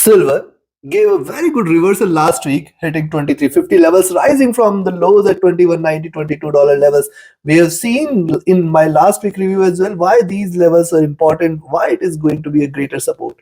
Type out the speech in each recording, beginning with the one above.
Silver gave a very good reversal last week, hitting 2350 levels, rising from the lows at 2190, $22 levels. We have seen in my last week review as well why these levels are important, why it is going to be a greater support.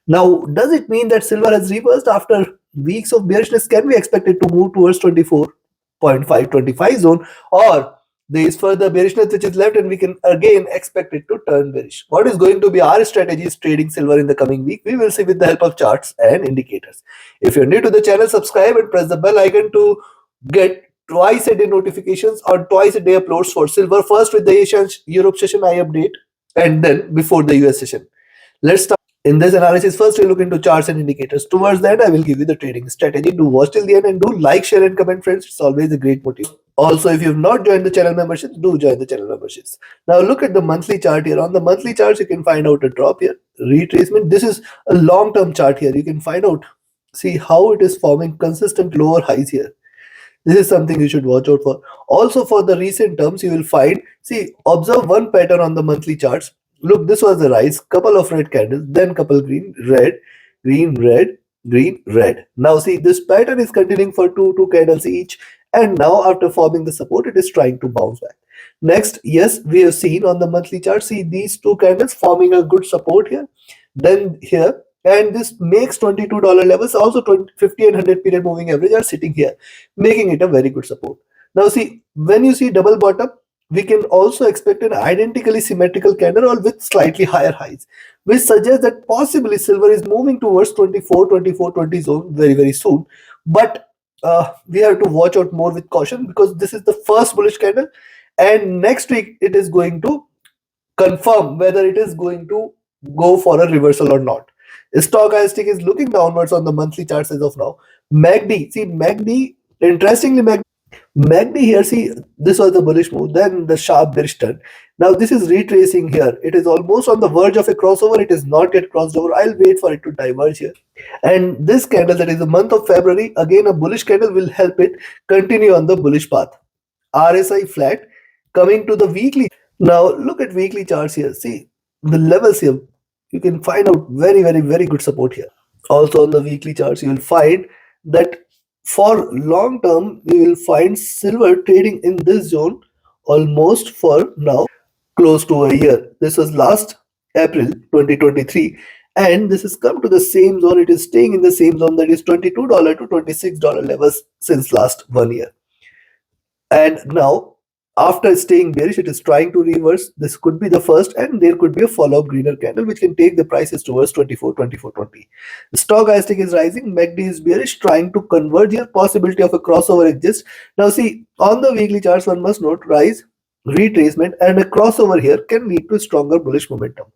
Now, does it mean that silver has reversed after weeks of bearishness? Can we expect it to move towards 24.525 zone, or there is further bearishness which is left and we can again expect it to turn bearish? What is going to be our strategies trading silver in the coming week? We will see with the help of charts and indicators. If you're new to the channel, subscribe and press the bell icon to get twice a day notifications or twice a day uploads for silver. First with the Asian Europe session I update, and then before the US session. Let's start. In this analysis, first we look into charts and indicators. Towards the end, I will give you the trading strategy. Do watch till the end and do like, share, and comment, friends. It's always a great motive. Also, if you have not joined the channel memberships, do join the channel memberships. Now look at the monthly chart here. On the monthly charts, you can find out a drop here, retracement. This is a long-term chart here. You can find out, see how it is forming consistent lower highs here. This is something you should watch out for. Also, for the recent terms, you will find, see, observe one pattern on the monthly charts. Look, this was the rise, couple of red candles, then couple green, red, green, red, green, red. Now see, this pattern is continuing for two candles each, and now after forming the support, it is trying to bounce back. Next, yes, we have seen on the monthly chart, see these two candles forming a good support here, then here, and this makes $22 levels, also 50 and 100 period moving average are sitting here, making it a very good support. Now see, when you see double bottom, we can also expect an identically symmetrical candle or with slightly higher highs, which suggests that possibly silver is moving towards 24-20 zone very soon. But we have to watch out more with caution because this is the first bullish candle, and next week it is going to confirm whether it is going to go for a reversal or not. Stochastic is looking downwards on the monthly charts as of now. MACD, see MACD, interestingly MACD here, see, this was the bullish move, then the sharp bearish turn. Now this is retracing here. It is almost on the verge of a crossover. It is not yet crossed over. I'll wait for it to diverge here. And this candle, that is the month of February, again a bullish candle will help it continue on the bullish path. RSI flat. Coming to the weekly. Now look at weekly charts here. See the levels here. You can find out very good support here. Also on the weekly charts, you will find that for long term, you will find silver trading in this zone almost for now close to a year. This was last April 2023, and this has come to the same zone. It is staying in the same zone, that is $22 to $26 levels since last 1 year. And now after staying bearish, it is trying to reverse. This could be the first, and there could be a follow-up greener candle which can take the prices towards 24-20. The stochastic is rising, MACD is bearish, trying to converge here. Possibility of a crossover exists. Now see, on the weekly charts, one must note rise, retracement, and a crossover here can lead to stronger bullish momentum.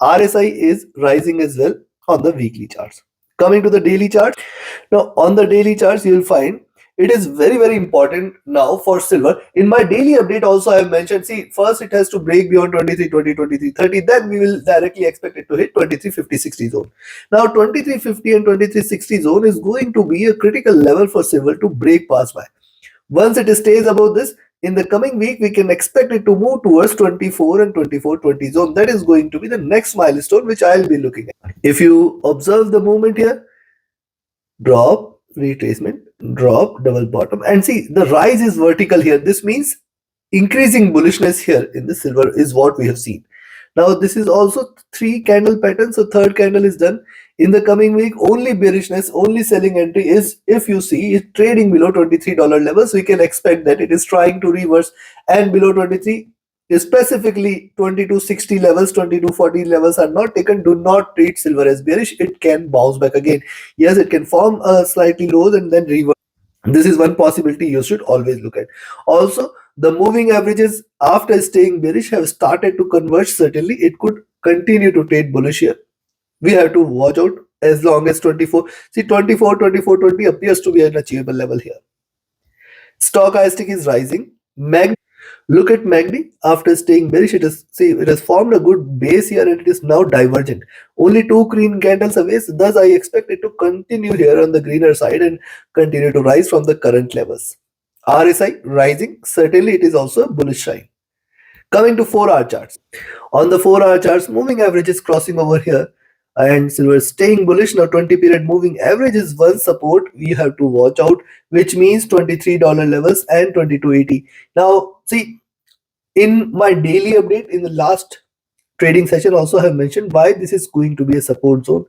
RSI is rising as well on the weekly charts. Coming to the daily chart. Now on the daily charts, you will find it is very important now for silver. In my daily update also I have mentioned, see, first it has to break beyond 2320, 2330, then we will directly expect it to hit 2350-60 zone. Now 2350 and 2360 zone is going to be a critical level for silver to break past by. Once it stays above this, in the coming week we can expect it to move towards 24 and 2420 zone. That is going to be the next milestone which I will be looking at. If you observe the movement here, drop, retracement, drop, double bottom, and see the rise is vertical here. This means increasing bullishness here in the silver is what we have seen. Now this is also 3 candle pattern, so third candle is done. In the coming week, only bearishness, only selling entry is if you see it trading below $23 levels. We can expect that it is trying to reverse, and below 23, specifically 2260 levels, 2240 levels are not taken. Do not treat silver as bearish. It can bounce back again. Yes, it can form a slightly low and then reverse. This is one possibility you should always look at. Also, the moving averages after staying bearish have started to converge. Certainly it could continue to trade bullish here. We have to watch out as long as 24. See, 24-20 appears to be an achievable level here. Stochastic is rising. Look at MACD after staying bearish. It has formed a good base here and it is now divergent. Only 2 green candles away. So thus I expect it to continue here on the greener side and continue to rise from the current levels. RSI rising. Certainly it is also a bullish sign. Coming to 4-hour charts. On the 4-hour charts, moving average is crossing over here. and silver is staying bullish. Now 20 period moving average is one support we have to watch out, which means $23 levels and 22.80. Now see, in my daily update in the last trading session also have mentioned why this is going to be a support zone.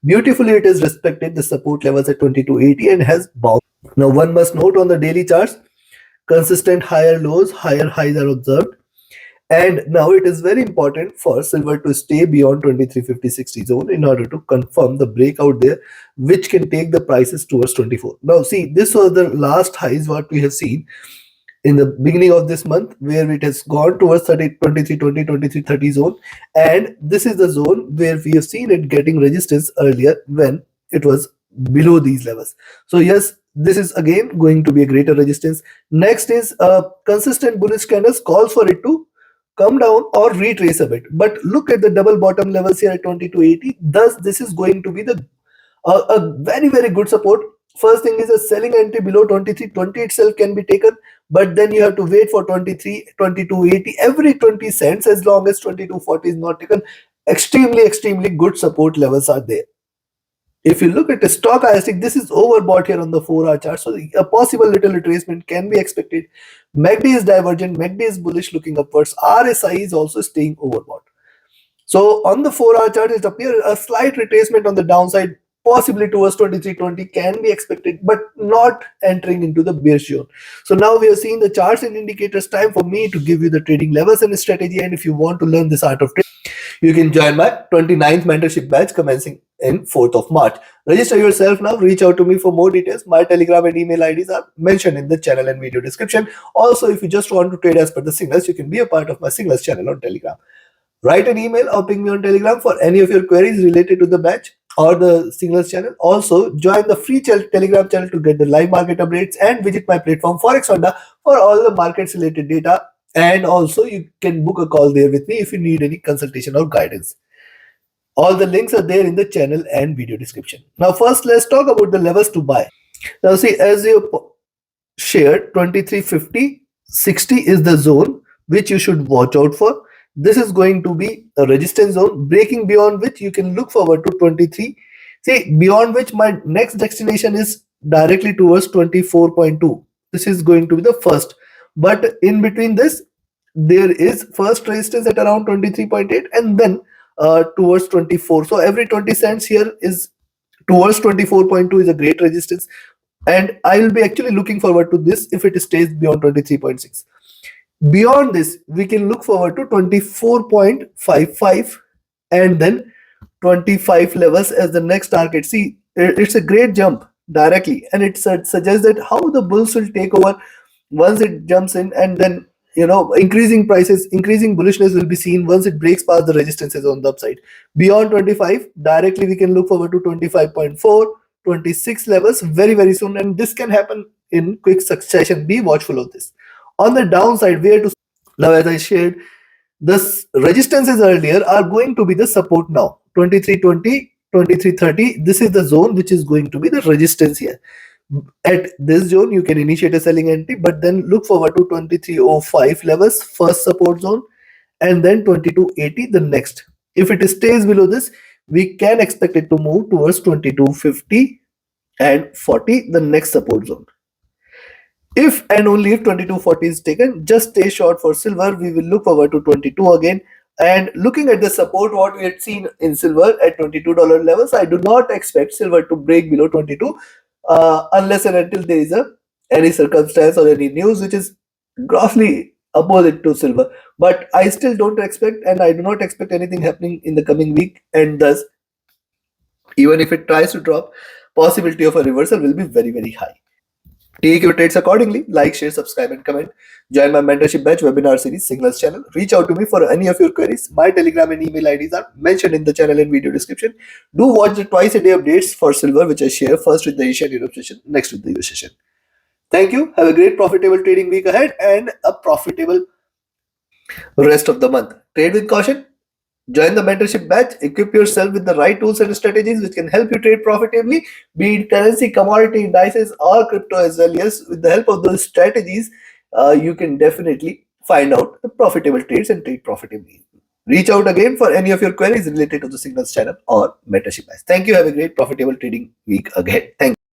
Beautifully it has respected the support levels at 22.80 and has bounced. Now one must note on the daily charts, consistent higher lows, higher highs are observed. And now it is very important for silver to stay beyond 2350-60 zone in order to confirm the breakout there, which can take the prices towards 24. Now see, this was the last highs what we have seen in the beginning of this month, where it has gone towards 30, 23, 20, 23, 30 zone. And this is the zone where we have seen it getting resistance earlier when it was below these levels. So yes, this is again going to be a greater resistance. Next is a consistent bullish candles calls for it to come down or retrace a bit. But look at the double bottom levels here at 2280. Thus, this is going to be the a very, very good support. First thing is a selling entry below 2320 itself can be taken, but then you have to wait for 23, 2280 every 20 cents as long as 2240 is not taken. Extremely, extremely good support levels are there. If you look at the stochastic, this is overbought here on the 4-hour chart. So a possible little retracement can be expected. MACD is divergent, MACD is bullish looking upwards. RSI is also staying overbought. So on the 4-hour chart, it appears a slight retracement on the downside, possibly towards 2320 can be expected, but not entering into the bear zone. So now we are seeing the charts and indicators. Time for me to give you the trading levels and strategy. And if you want to learn this art of trading, you can join my 29th mentorship batch commencing in 4th of March. Register yourself now. Reach out to me for more details. My Telegram and email IDs are mentioned in the channel and video description. Also, if you just want to trade as per the signals, you can be a part of my signals channel on Telegram. Write an email or ping me on Telegram for any of your queries related to the batch or the signals channel. Also, join the free Telegram channel to get the live market updates and visit my platform Forex Honda for all the markets related data. And also, you can book a call there with me if you need any consultation or guidance. All the links are there in the channel and video description. Now, first, let's talk about the levels to buy. Now, see, as you shared, 2350, 60 is the zone which you should watch out for. This is going to be a resistance zone, breaking beyond which you can look forward to 23. See, beyond which my next destination is directly towards 24.2. This is going to be the first. But in between this, there is first resistance at around 23.8 and then towards 24. So every 20 cents here is towards 24.2 is a great resistance. And I will be actually looking forward to this if it stays beyond 23.6. Beyond this, we can look forward to 24.55 and then 25 levels as the next target. See, it's a great jump directly, and it suggests that how the bulls will take over once it jumps in, and then increasing prices, increasing bullishness will be seen once it breaks past the resistances on the upside. Beyond 25, directly we can look forward to 25.4, 26 levels very, very soon, and this can happen in quick succession. Be watchful of this. On the downside, where to now, as I shared, the resistances earlier are going to be the support now. 2320, 2330. This is the zone which is going to be the resistance here. At this zone, you can initiate a selling entry, but then look forward to 2305 levels, first support zone, and then 2280, the next. If it stays below this, we can expect it to move towards 2250 and 40, the next support zone. If and only if 2240 is taken, just stay short for silver. We will look forward to 22 again. And looking at the support, what we had seen in silver at $22 levels, I do not expect silver to break below 22 unless and until there is any circumstance or any news which is grossly opposite to silver. But I still don't expect, and I do not expect anything happening in the coming week. And thus, even if it tries to drop, possibility of a reversal will be very, very high. Take your trades accordingly. Like, share, subscribe, and comment. Join my mentorship batch webinar series signals channel. Reach out to me for any of your queries. My Telegram and email IDs are mentioned in the channel and video description. Do watch the twice a day updates for silver, which I share first with the Asian Europe session, next with the US session. Thank you. Have a great profitable trading week ahead and a profitable rest of the month. Trade with caution. Join the mentorship batch. Equip yourself with the right tools and strategies which can help you trade profitably, be it currency, commodity, indices, or crypto as well. Yes, with the help of those strategies, you can definitely find out the profitable trades and trade profitably. Reach out again for any of your queries related to the signals channel or mentorship. Thank you. Have a great profitable trading week again. Thank you.